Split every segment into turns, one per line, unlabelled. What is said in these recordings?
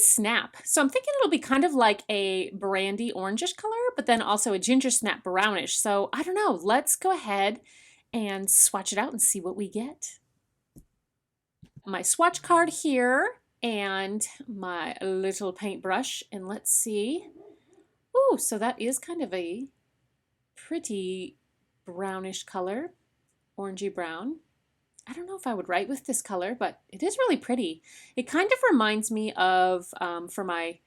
Snap. So I'm thinking it'll be kind of like a brandy orangish color, but then also a ginger snap brownish. So I don't know. Let's go ahead and swatch it out and see what we get. My swatch card here and my little paintbrush, and let's see. Ooh, so that is kind of a pretty brownish color, orangey brown. I don't know if I would write with this color, but it is really pretty. It kind of reminds me of, for my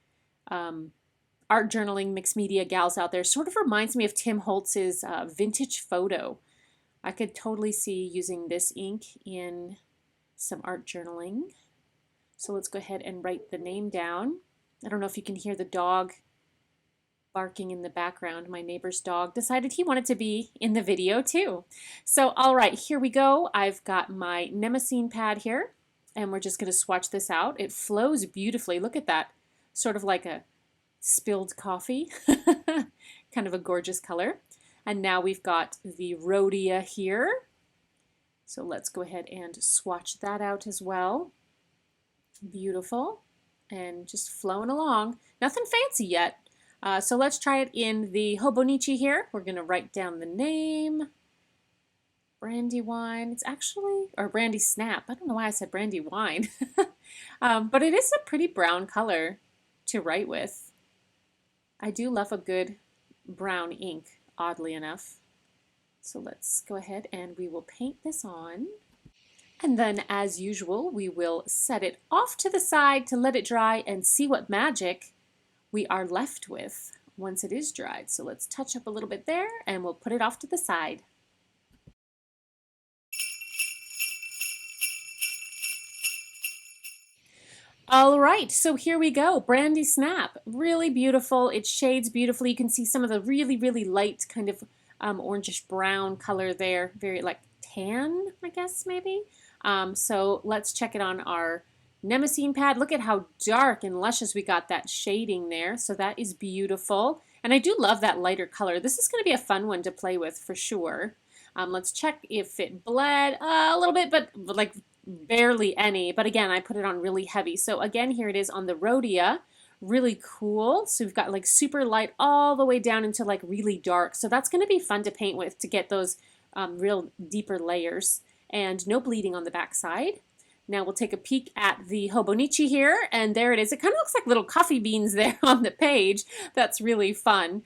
art journaling mixed media gals out there, sort of reminds me of Tim Holtz's vintage photo. I could totally see using this ink in some art journaling. So let's go ahead and write the name down. I don't know if you can hear the dog barking in the background. My neighbor's dog decided he wanted to be in the video too. So all right, here we go. I've got my Mnemosyne pad here, and we're just going to swatch this out. It flows beautifully. Look at that, sort of like a spilled coffee. Kind of a gorgeous color. And now we've got the Rhodia here. So let's go ahead and swatch that out as well. Beautiful, and just flowing along. Nothing fancy yet. So let's try it in the Hobonichi here. We're going to write down the name. Brandy wine. It's actually, or brandy snap. I don't know why I said brandy wine. But it is a pretty brown color to write with. I do love a good brown ink, oddly enough. So let's go ahead and we will paint this on. And then, as usual, we will set it off to the side to let it dry and see what magic we are left with once it is dried. So let's touch up a little bit there and we'll put it off to the side. All right, so here we go. Brandy Snap. Really beautiful. It shades beautifully. You can see some of the really, really light kind of orangish brown color there. Very like tan, I guess, maybe. So let's check it on our Mnemosyne pad. Look at how dark and luscious we got that shading there. So that is beautiful. And I do love that lighter color. This is going to be a fun one to play with for sure. Let's check if it bled a little bit, but like barely any. But again, I put it on really heavy. So again, here it is on the Rhodia. Really cool. So we've got like super light all the way down into like really dark. So that's going to be fun to paint with to get those real deeper layers. And no bleeding on the back side. Now we'll take a peek at the Hobonichi here, and there it is. It kind of looks like little coffee beans there on the page. That's really fun.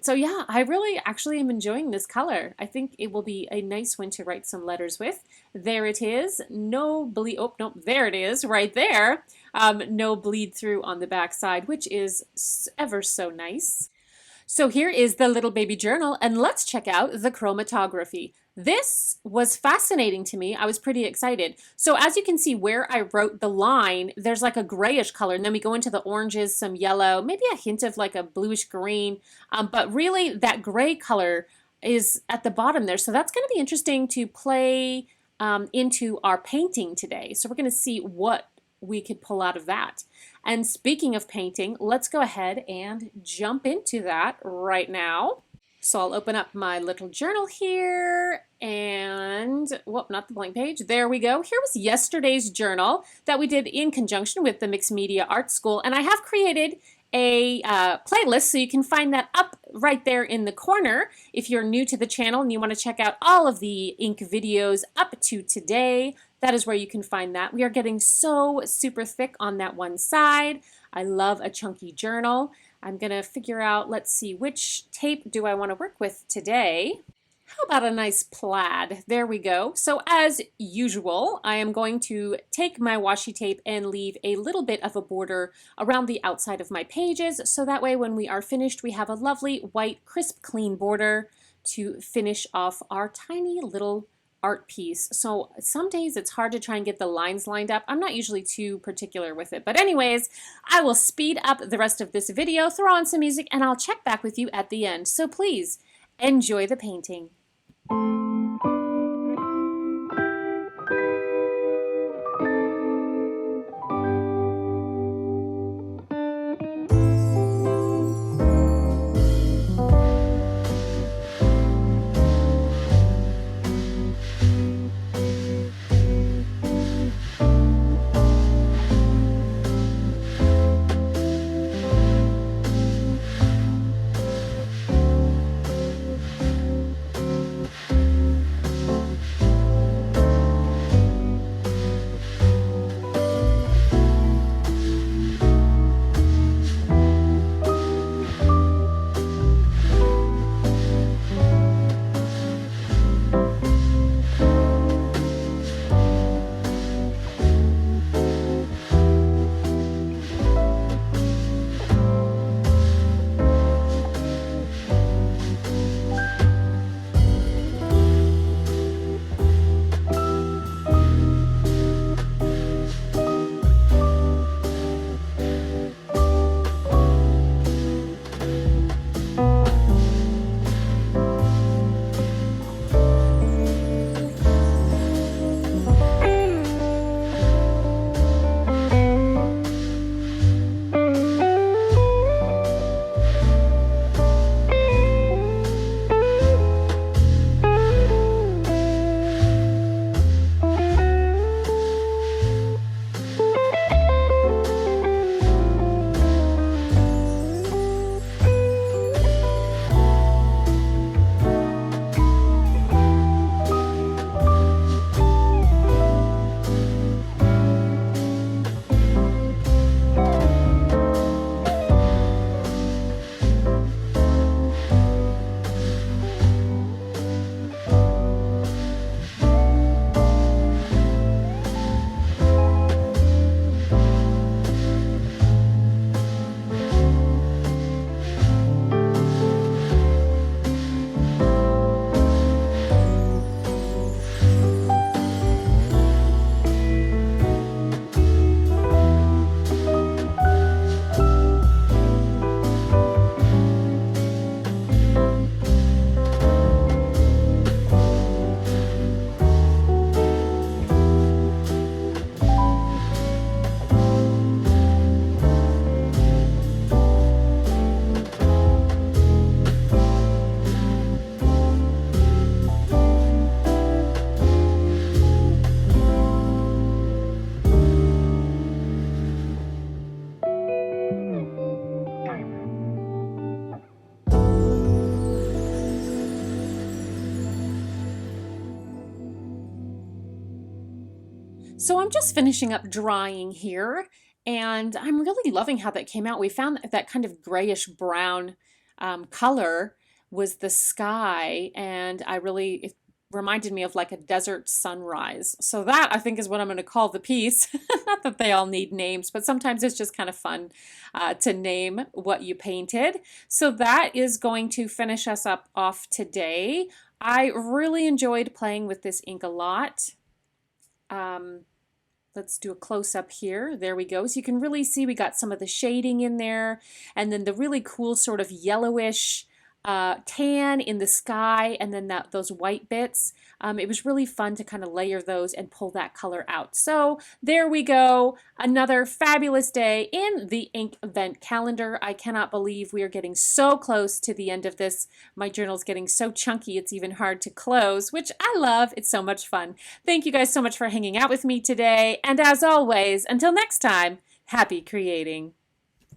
So yeah, I really actually am enjoying this color. I think it will be a nice one to write some letters with. There it is. No bleed. Oh, nope. There it is right there. No bleed through on the back side, which is ever so nice. So here is the little baby journal, and let's check out the chromatography. This was fascinating to me. I was pretty excited. So as you can see where I wrote the line, there's like a grayish color, and then we go into the oranges, some yellow, maybe a hint of like a bluish green, but really that gray color is at the bottom there. So that's going to be interesting to play into our painting today. So we're going to see what we could pull out of that. And speaking of painting, let's go ahead and jump into that right now. So I'll open up my little journal here and, whoop, not the blank page. There we go. Here was yesterday's journal that we did in conjunction with the Mixed Media Art School. And I have created a playlist, so you can find that up right there in the corner if you're new to the channel and you want to check out all of the ink videos up to today. That is where you can find that. We are getting so super thick on that one side. I love a chunky journal. I'm going to figure out, let's see, which tape do I want to work with today? How about a nice plaid? There we go. So as usual, I am going to take my washi tape and leave a little bit of a border around the outside of my pages. So that way when we are finished, we have a lovely white, crisp, clean border to finish off our tiny little art piece. So some days it's hard to try and get the lines lined up. I'm not usually too particular with it. But anyways, I will speed up the rest of this video, throw on some music, and I'll check back with you at the end. So please enjoy the painting. So I'm just finishing up drying here, and I'm really loving how that came out. We found that kind of grayish brown color was the sky, and it reminded me of like a desert sunrise. So that I think is what I'm going to call the piece. Not that they all need names, but sometimes it's just kind of fun to name what you painted. So that is going to finish us up off today. I really enjoyed playing with this ink a lot. Um, Let's do a close-up here. There we go. So you can really see we got some of the shading in there, and then the really cool sort of yellowish tan in the sky, and then those white bits. It was really fun to kind of layer those and pull that color out. So there we go. Another fabulous day in the Inkvent calendar. I cannot believe we are getting so close to the end of this. My journal's getting so chunky it's even hard to close, which I love. It's so much fun. Thank you guys so much for hanging out with me today. And as always, until next time, happy creating.